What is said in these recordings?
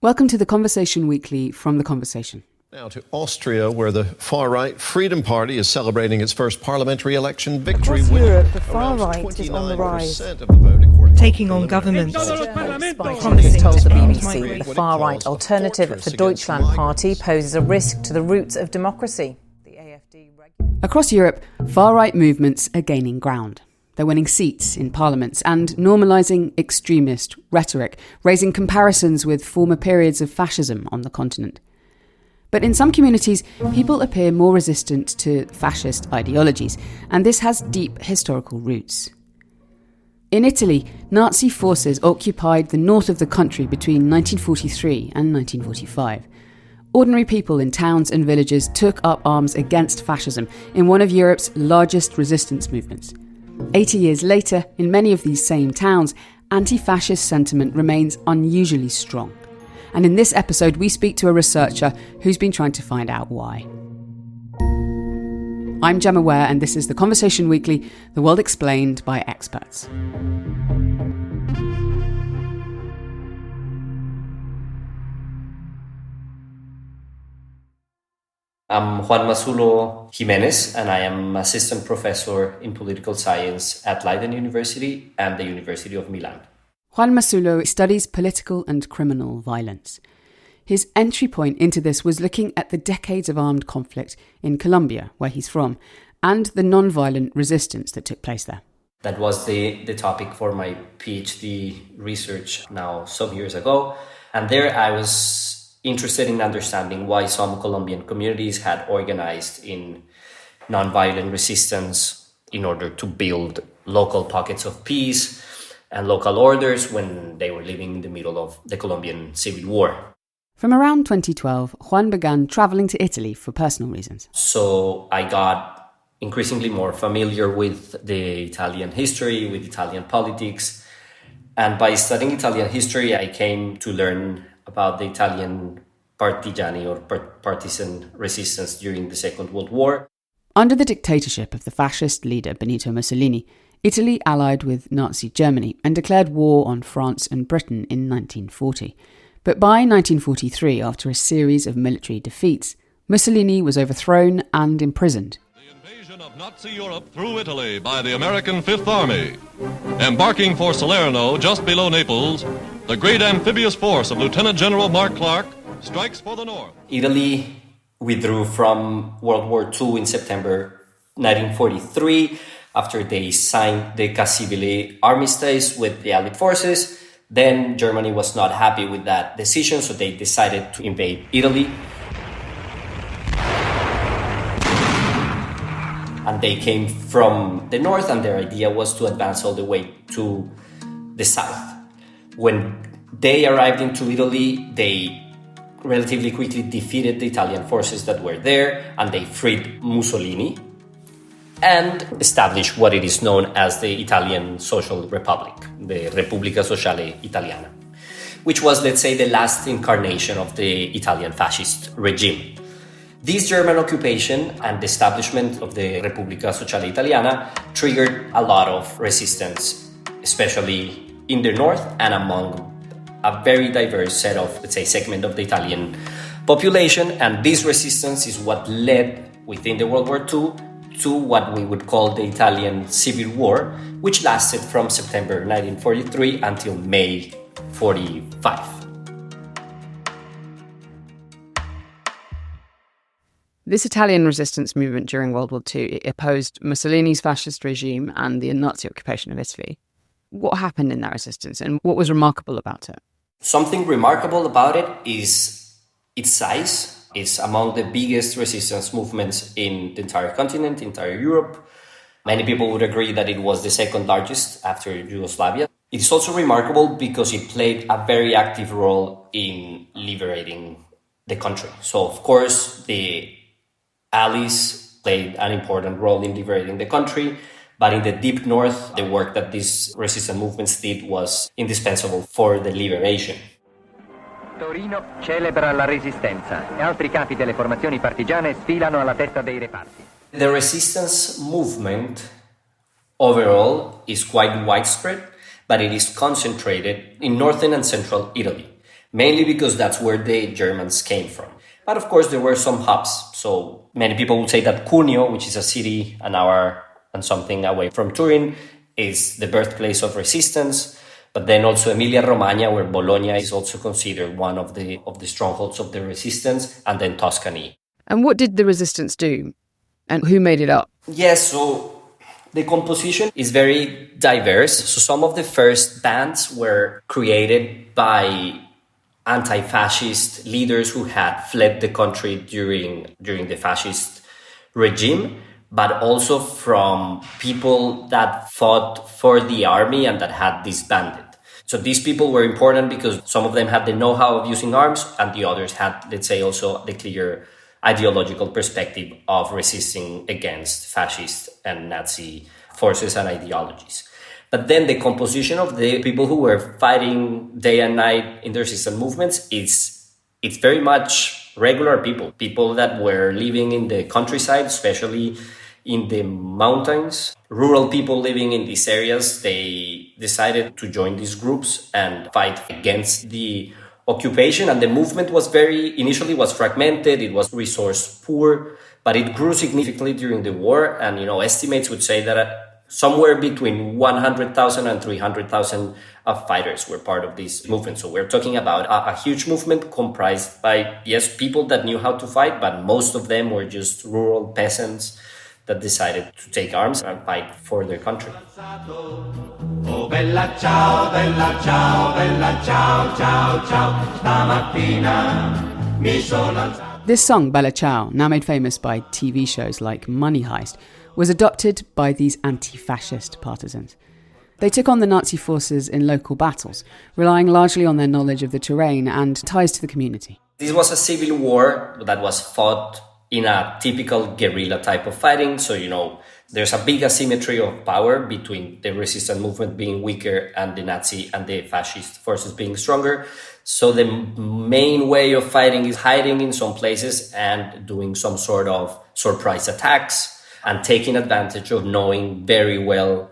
Welcome to The Conversation Weekly from The Conversation. Now to Austria, where the far-right Freedom Party is celebrating its first parliamentary election victory. Across Europe, the far-right is on the rise. Taking on governments. Economists told the BBC the far-right alternative, the Deutschland Party, poses a risk to the roots of democracy. Across Europe, far-right movements are gaining ground. They're winning seats in parliaments and normalising extremist rhetoric, raising comparisons with former periods of fascism on the continent. But in some communities, people appear more resistant to fascist ideologies, and this has deep historical roots. In Italy, Nazi forces occupied the north of the country between 1943 and 1945. Ordinary people in towns and villages took up arms against fascism in one of Europe's largest resistance movements. 80 years later, in many of these same towns, anti-fascist sentiment remains unusually strong. And in this episode, we speak to a researcher who's been trying to find out why. I'm Gemma Ware, and this is The Conversation Weekly, the world explained by experts. I'm Juan Masullo Jimenez, and I am assistant professor in political science at Leiden University and the University of Milan. Juan Masullo studies political and criminal violence. His entry point into this was looking at the decades of armed conflict in Colombia, where he's from, and the non-violent resistance that took place there. That was the topic for my PhD research now some years ago. And there I was interested in understanding why some Colombian communities had organized in non-violent resistance in order to build local pockets of peace and local orders when they were living in the middle of the Colombian Civil War. From around 2012, Juan began travelling to Italy for personal reasons. So I got increasingly more familiar with the Italian history, with Italian politics. And by studying Italian history, I came to learn about the Italian partigiani or partisan resistance during the Second World War. Under the dictatorship of the fascist leader Benito Mussolini, Italy allied with Nazi Germany and declared war on France and Britain in 1940. But by 1943, after a series of military defeats, Mussolini was overthrown and imprisoned. The invasion of Nazi Europe through Italy by the American Fifth Army. Embarking for Salerno, just below Naples, the great amphibious force of Lieutenant General Mark Clark strikes for the north. Italy withdrew from World War II in September 1943 after they signed the Cassibile armistice with the Allied forces. Then Germany was not happy with that decision, so they decided to invade Italy. And they came from the north, and their idea was to advance all the way to the south. When they arrived into Italy, they relatively quickly defeated the Italian forces that were there, and they freed Mussolini and established what it is known as the Italian Social Republic, the Repubblica Sociale Italiana, which was, let's say, the last incarnation of the Italian fascist regime. This German occupation and the establishment of the Repubblica Sociale Italiana triggered a lot of resistance, especially in the north and among a very diverse set of, let's say, segment of the Italian population. And this resistance is what led, within the World War II, to what we would call the Italian Civil War, which lasted from September 1943 until May 1945. This Italian resistance movement during World War II opposed Mussolini's fascist regime and the Nazi occupation of Italy. What happened in that resistance and what was remarkable about it? Something remarkable about it is its size. It's among the biggest resistance movements in the entire continent, entire Europe. Many people would agree that it was the second largest after Yugoslavia. It is also remarkable because it played a very active role in liberating the country. So, of course, the Allies played an important role in liberating the country, but in the deep north, the work that these resistance movements did was indispensable for the liberation. Torino celebra la resistenza e altri capi delle formazioni partigiane sfilano alla testa dei reparti. The resistance movement overall is quite widespread, but it is concentrated in northern and central Italy. mainly because that's where the Germans came from. But of course, there were some hubs. So many people would say that Cuneo, which is a city an hour and something away from Turin, is the birthplace of resistance. But then also Emilia-Romagna, where Bologna is also considered one of the strongholds of the resistance, and then Tuscany. And what did the resistance do? And who made it up? Yes, so the composition is very diverse. So some of the first bands were created by anti-fascist leaders who had fled the country during the fascist regime, but also from people that fought for the army and that had disbanded. So these people were important because some of them had the know-how of using arms and the others had, let's say, also the clear ideological perspective of resisting against fascist and Nazi forces and ideologies. But then the composition of the people who were fighting day and night in the resistance movements it's very much regular people that were living in the countryside, especially in the mountains. Rural people living in these areas, they decided to join these groups and fight against the occupation. And the movement initially was fragmented, it was resource poor, but it grew significantly during the war. And, estimates would say that somewhere between 100,000 and 300,000 of fighters were part of this movement. So we're talking about a huge movement comprised by, yes, people that knew how to fight, but most of them were just rural peasants that decided to take arms and fight for their country. Oh, bella ciao, bella ciao, bella ciao, ciao, ciao. Stamattina mi sono alzato. This song, Bella Ciao, now made famous by TV shows like Money Heist, was adopted by these anti-fascist partisans. They took on the Nazi forces in local battles, relying largely on their knowledge of the terrain and ties to the community. This was a civil war that was fought in a typical guerrilla type of fighting. So, there's a big asymmetry of power between the resistance movement being weaker and the Nazi and the fascist forces being stronger. So the main way of fighting is hiding in some places and doing some sort of surprise attacks and taking advantage of knowing very well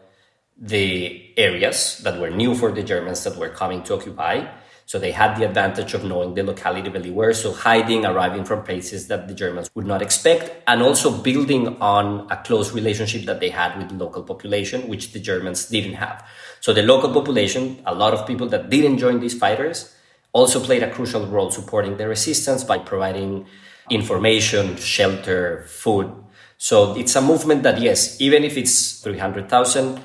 the areas that were new for the Germans that were coming to occupy. So they had the advantage of knowing the locality very well. So hiding, arriving from places that the Germans would not expect, and also building on a close relationship that they had with the local population, which the Germans didn't have. So the local population, a lot of people that didn't join these fighters, also played a crucial role supporting the resistance by providing information, shelter, food. So it's a movement that, yes, even if it's 300,000,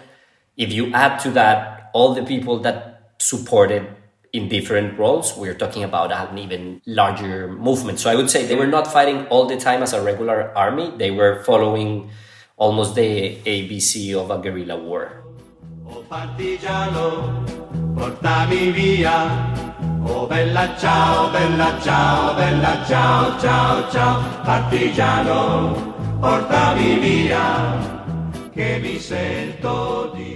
if you add to that all the people that supported in different roles, we're talking about an even larger movement. So I would say they were not fighting all the time as a regular army. They were following almost the ABC of a guerrilla war. Oh, partigiano, portami via. Oh, bella ciao, bella ciao, bella ciao, ciao, ciao. Partigiano, portami via, che mi sento di...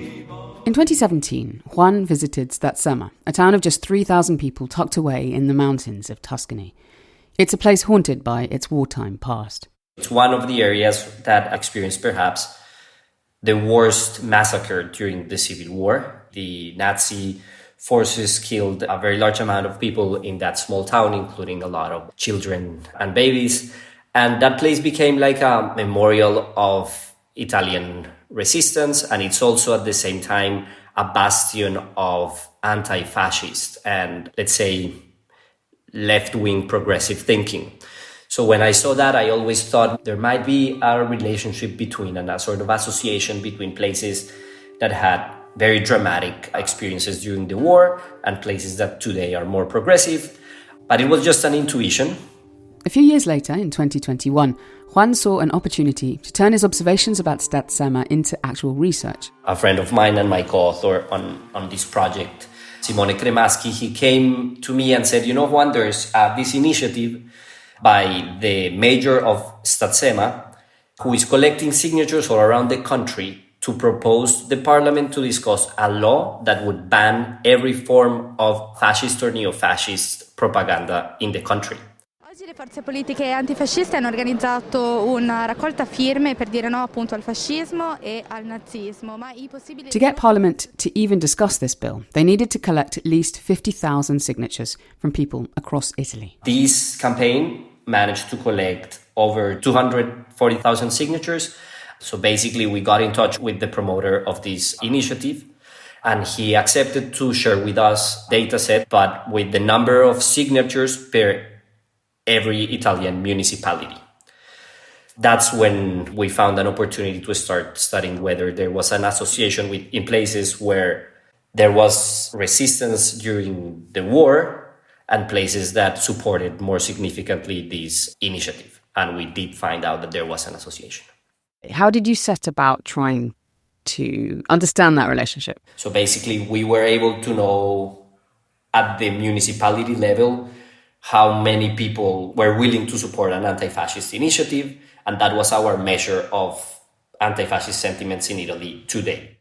In 2017, Juan visited Stazzema, a town of just 3,000 people tucked away in the mountains of Tuscany. It's a place haunted by its wartime past. It's one of the areas that experienced perhaps the worst massacre during the Civil War. The Nazi forces killed a very large amount of people in that small town, including a lot of children and babies. And that place became like a memorial of Italian resistance, and it's also at the same time a bastion of anti-fascist and, let's say, left-wing progressive thinking. So when I saw that, I always thought there might be a relationship between and a sort of association between places that had very dramatic experiences during the war and places that today are more progressive. But it was just an intuition. A few years later, in 2021, Juan saw an opportunity to turn his observations about Stazzema into actual research. A friend of mine and my co-author on this project, Simone Cremaschi, he came to me and said, Juan, there's this initiative by the mayor of Stazzema, who is collecting signatures all around the country to propose the parliament to discuss a law that would ban every form of fascist or neo-fascist propaganda in the country. Oggi le forze politiche antifasciste hanno organizzato una raccolta firme per dire no appunto al fascismo e al nazismo. To get Parliament to even discuss this bill, they needed to collect at least 50,000 signatures from people across Italy. This campaign managed to collect over 240,000 signatures. So basically we got in touch with the promoter of this initiative, and he accepted to share with us data set, but with the number of signatures per every Italian municipality. That's when we found an opportunity to start studying whether there was an association in places where there was resistance during the war and places that supported more significantly this initiative. And we did find out that there was an association. How did you set about trying to understand that relationship? So basically, we were able to know at the municipality level how many people were willing to support an anti-fascist initiative, and that was our measure of anti-fascist sentiments in Italy today.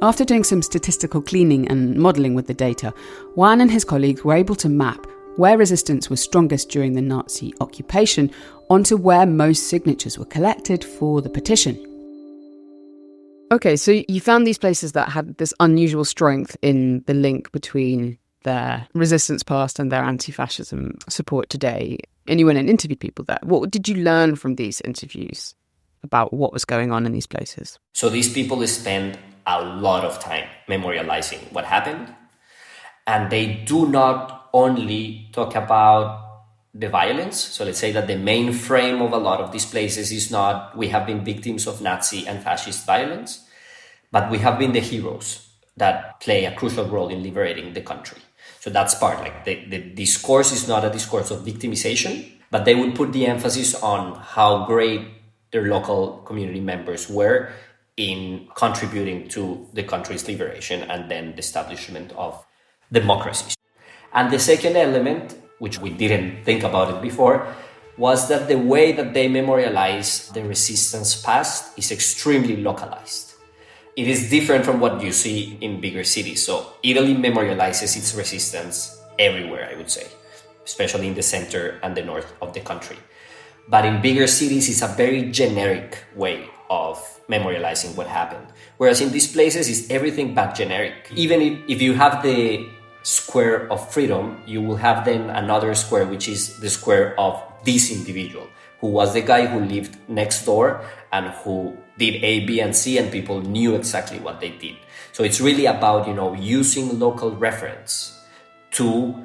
After doing some statistical cleaning and modelling with the data, Juan and his colleagues were able to map where resistance was strongest during the Nazi occupation onto where most signatures were collected for the petition. Okay, so you found these places that had this unusual strength in the link between their resistance past and their anti-fascism support today, and you went and interviewed people there. What did you learn from these interviews about what was going on in these places? So these people spend a lot of time memorializing what happened, and they do not only talk about the violence. So let's say that the main frame of a lot of these places is not we have been victims of Nazi and fascist violence, but we have been the heroes that play a crucial role in liberating the country. So that's part, like the discourse is not a discourse of victimization, but they would put the emphasis on how great their local community members were in contributing to the country's liberation and then the establishment of democracy. And the second element, which we didn't think about it before, was that the way that they memorialize the resistance past is extremely localized. It is different from what you see in bigger cities. So Italy memorializes its resistance everywhere, I would say, especially in the center and the north of the country. But in bigger cities, it's a very generic way of memorializing what happened. Whereas in these places, it's everything but generic. Even if you have the square of freedom, you will have then another square, which is the square of this individual, who was the guy who lived next door and who did A, B, and C, and people knew exactly what they did. So it's really about, using local reference to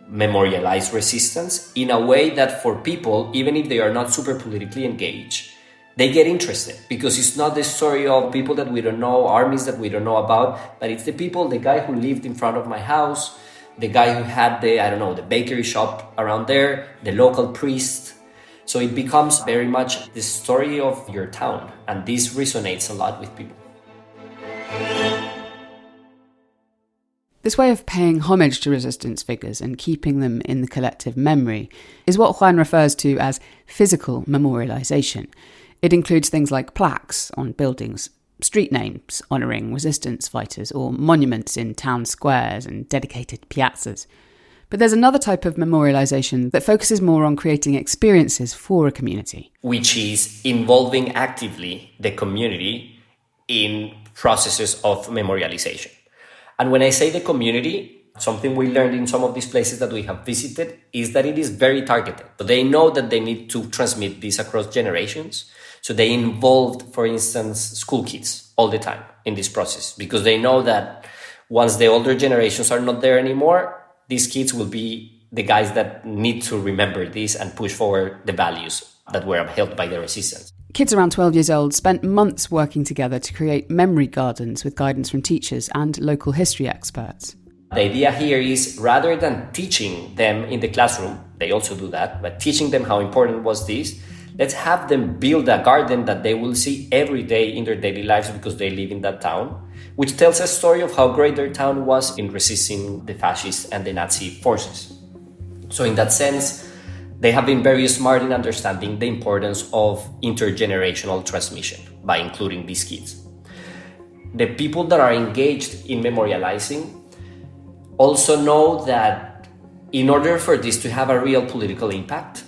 memorialize resistance in a way that for people, even if they are not super politically engaged, they get interested, because it's not the story of people that we don't know, armies that we don't know about, but it's the people, the guy who lived in front of my house, the guy who had the bakery shop around there, the local priest. So it becomes very much the story of your town, and this resonates a lot with people. This way of paying homage to resistance figures and keeping them in the collective memory is what Juan refers to as physical memorialization. It includes things like plaques on buildings, street names honouring resistance fighters, or monuments in town squares and dedicated piazzas. But there's another type of memorialization that focuses more on creating experiences for a community, which is involving actively the community in processes of memorialization. And when I say the community, something we learned in some of these places that we have visited is that it is very targeted. So they know that they need to transmit this across generations. So they involved, for instance, school kids all the time in this process, because they know that once the older generations are not there anymore, these kids will be the guys that need to remember this and push forward the values that were upheld by the resistance. Kids around 12 years old spent months working together to create memory gardens with guidance from teachers and local history experts. The idea here is, rather than teaching them in the classroom, they also do that, but teaching them how important was this, let's have them build a garden that they will see every day in their daily lives because they live in that town, which tells a story of how great their town was in resisting the fascist and the Nazi forces. So in that sense, they have been very smart in understanding the importance of intergenerational transmission by including these kids. The people that are engaged in memorializing also know that In order for this to have a real political impact,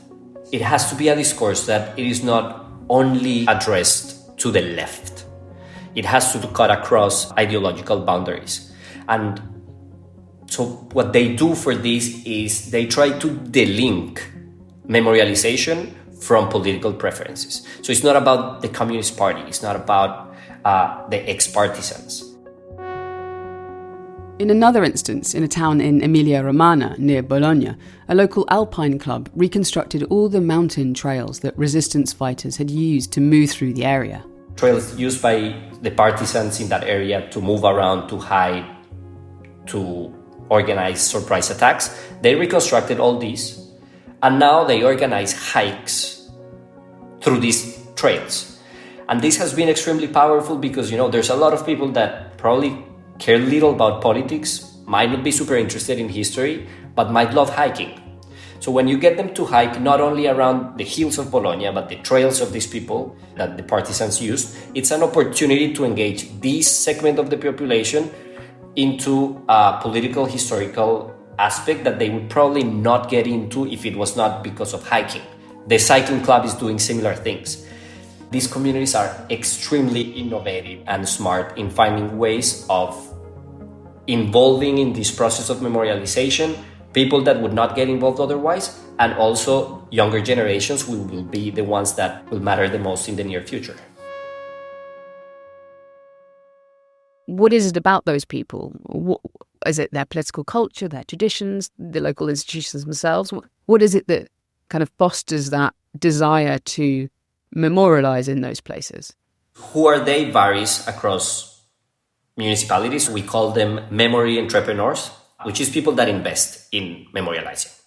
it has to be a discourse that it is not only addressed to the left. It has to cut across ideological boundaries. And so what they do for this is they try to delink memorialization from political preferences. So it's not about the Communist Party, it's not about the ex-partisans. In another instance, in a town in Emilia-Romagna near Bologna, a local alpine club reconstructed all the mountain trails that resistance fighters had used to move through the area. Trails used by the partisans in that area to move around, to hide, to organize surprise attacks. They reconstructed all these, and now they organize hikes through these trails. And this has been extremely powerful because, there's a lot of people that probably care little about politics, might not be super interested in history, but might love hiking. So when you get them to hike not only around the hills of Bologna, but the trails of these people that the partisans used, it's an opportunity to engage this segment of the population into a political, historical aspect that they would probably not get into if it was not because of hiking. The cycling club is doing similar things. These communities are extremely innovative and smart in finding ways of involving in this process of memorialization people that would not get involved otherwise, and also younger generations who will be the ones that will matter the most in the near future. What is it about those people? Is it their political culture, their traditions, the local institutions themselves? What is it that kind of fosters that desire to memorialize in those places? Who are they varies across municipalities. We call them memory entrepreneurs, which is people that invest in memorializing.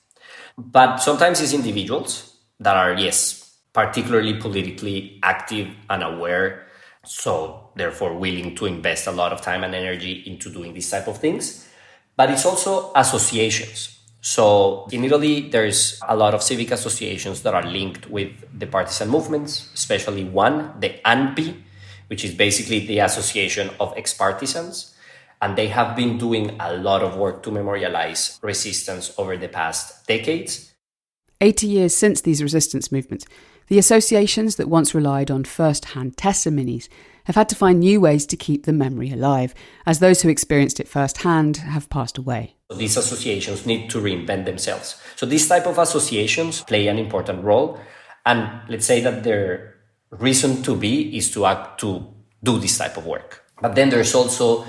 But sometimes it's individuals that are, yes, particularly politically active and aware, so therefore willing to invest a lot of time and energy into doing these type of things. But it's also associations. So in Italy, there's a lot of civic associations that are linked with the partisan movements, especially one, the ANPI, which is basically the Association of Ex-Partisans. And they have been doing a lot of work to memorialize resistance over the past decades. 80 years since these resistance movements, the associations that once relied on first-hand testimonies have had to find new ways to keep the memory alive, as those who experienced it firsthand have passed away. These associations need to reinvent themselves. So these type of associations play an important role. And let's say that their reason to be is to do this type of work. But then there's also,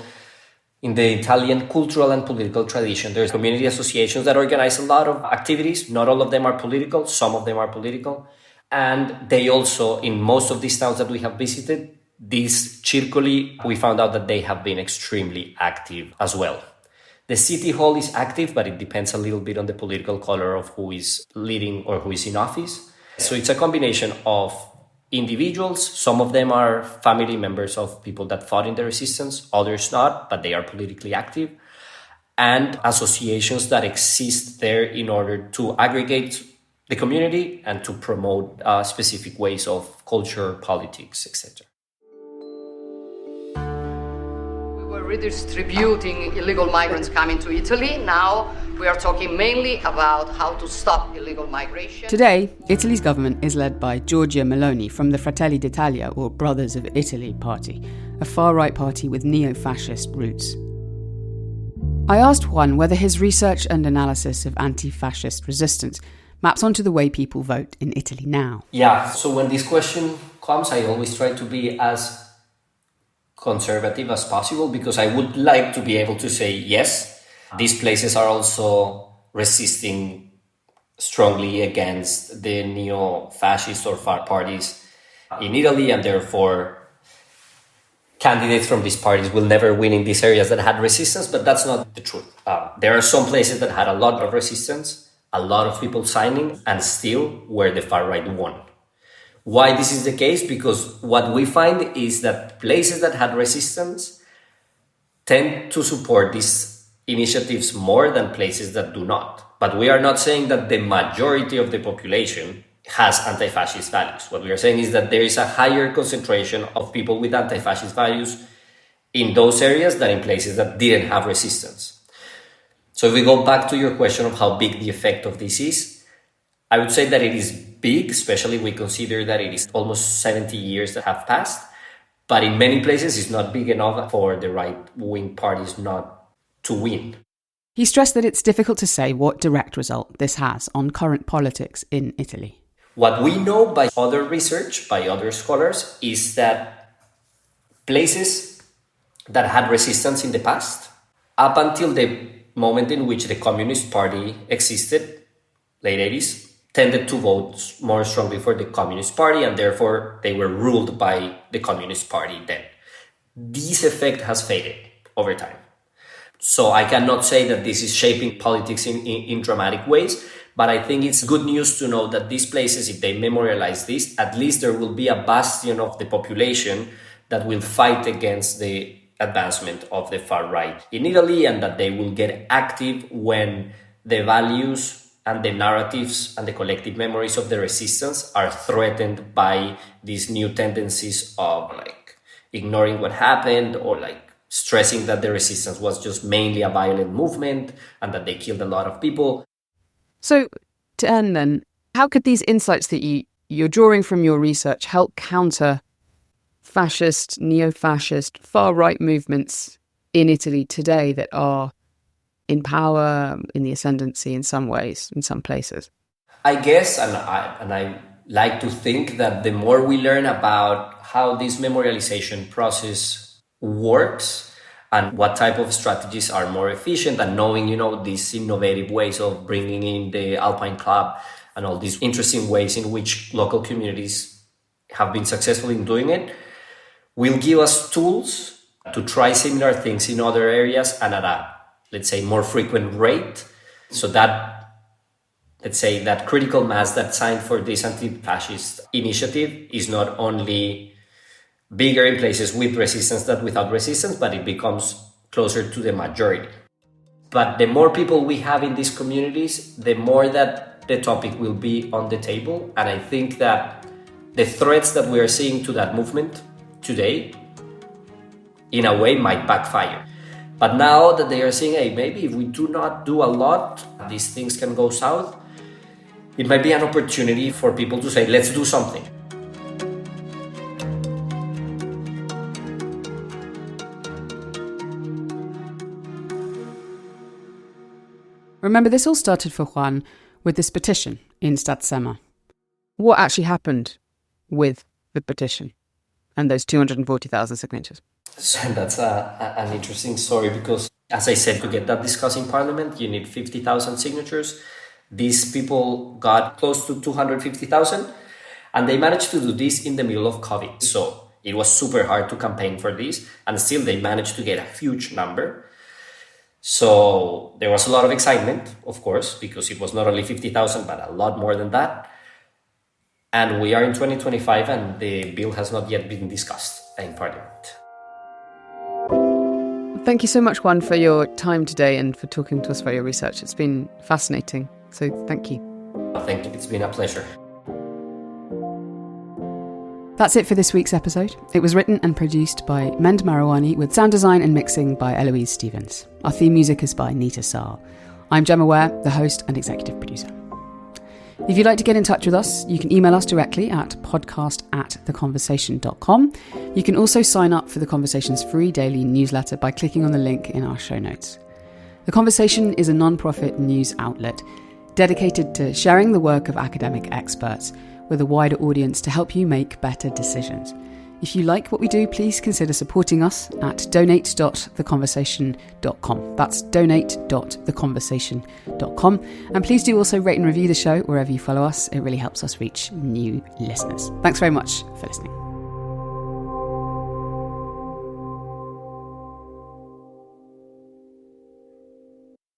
in the Italian cultural and political tradition, there's community associations that organize a lot of activities. Not all of them are political, some of them are political. And they also, in most of these towns that we have visited, these circoli, we found out that they have been extremely active as well. The city hall is active, but it depends a little bit on the political color of who is leading or who is in office. So it's a combination of individuals. Some of them are family members of people that fought in the resistance, others not, but they are politically active, and associations that exist there in order to aggregate the community and to promote specific ways of culture, politics, etc. We were redistributing illegal migrants coming to Italy. Now we are talking mainly about how to stop illegal migration. Today, Italy's government is led by Giorgia Meloni from the Fratelli d'Italia, or Brothers of Italy party, a far-right party with neo-fascist roots. I asked Juan whether his research and analysis of anti-fascist resistance maps onto the way people vote in Italy now. Yeah, so when this question comes, I always try to be as conservative as possible because I would like to be able to say, yes, these places are also resisting strongly against the neo-fascist or far parties in Italy, and therefore candidates from these parties will never win in these areas that had resistance, but that's not the truth. There are some places that had a lot of resistance, a lot of people signing, and still where the far right won. Why this is the case? Because what we find is that places that had resistance tend to support these initiatives more than places that do not. But we are not saying that the majority of the population has anti-fascist values. What we are saying is that there is a higher concentration of people with anti-fascist values in those areas than in places that didn't have resistance. So if we go back to your question of how big the effect of this is, I would say that it is big, especially if we consider that it is almost 70 years that have passed. But in many places, it's not big enough for the right-wing parties not to win. He stressed that it's difficult to say what direct result this has on current politics in Italy. What we know by other research, by other scholars, is that places that had resistance in the past, up until the moment in which the Communist Party existed, late 80s, tended to vote more strongly for the Communist Party, and therefore they were ruled by the Communist Party then. This effect has faded over time. So I cannot say that this is shaping politics in dramatic ways, but I think it's good news to know that these places, if they memorialize this, at least there will be a bastion of the population that will fight against the advancement of the far right in Italy, and that they will get active when the values and the narratives and the collective memories of the resistance are threatened by these new tendencies of ignoring what happened, or stressing that the resistance was just mainly a violent movement and that they killed a lot of people. So, to end then, how could these insights that you're drawing from your research help counter fascist, neo-fascist, far-right movements in Italy today that are in power, in the ascendancy in some ways, in some places? I guess, and I like to think that the more we learn about how this memorialization process works and what type of strategies are more efficient, and knowing, these innovative ways of bringing in the Alpine Club and all these interesting ways in which local communities have been successful in doing it, will give us tools to try similar things in other areas and at a, let's say, more frequent rate, so that, let's say, that critical mass that signed for this anti-fascist initiative is not only bigger in places with resistance than without resistance, but it becomes closer to the majority. But the more people we have in these communities, the more that the topic will be on the table. And I think that the threats that we are seeing to that movement today, in a way, might backfire. But now that they are saying, hey, maybe if we do not do a lot, these things can go south, it might be an opportunity for people to say, let's do something. Remember, this all started for Juan with this petition in Stazzema. What actually happened with the petition and those 240,000 signatures? So that's an interesting story, because, as I said, to get that discussed in Parliament, you need 50,000 signatures. These people got close to 250,000, and they managed to do this in the middle of COVID. So it was super hard to campaign for this, and still they managed to get a huge number. So there was a lot of excitement, of course, because it was not only 50,000, but a lot more than that. And we are in 2025, and the bill has not yet been discussed in Parliament. Thank you so much, Juan, for your time today and for talking to us about your research. It's been fascinating. So thank you. Thank you. It's been a pleasure. That's it for this week's episode. It was written and produced by Mend Marawani, with sound design and mixing by Eloise Stevens. Our theme music is by Nita Saar. I'm Gemma Ware, the host and executive producer. If you'd like to get in touch with us, you can email us directly at podcast@theconversation.com. You can also sign up for The Conversation's free daily newsletter by clicking on the link in our show notes. The Conversation is a non-profit news outlet dedicated to sharing the work of academic experts with a wider audience to help you make better decisions. If you like what we do, please consider supporting us at donate.theconversation.com. That's donate.theconversation.com. And please do also rate and review the show wherever you follow us. It really helps us reach new listeners. Thanks very much for listening.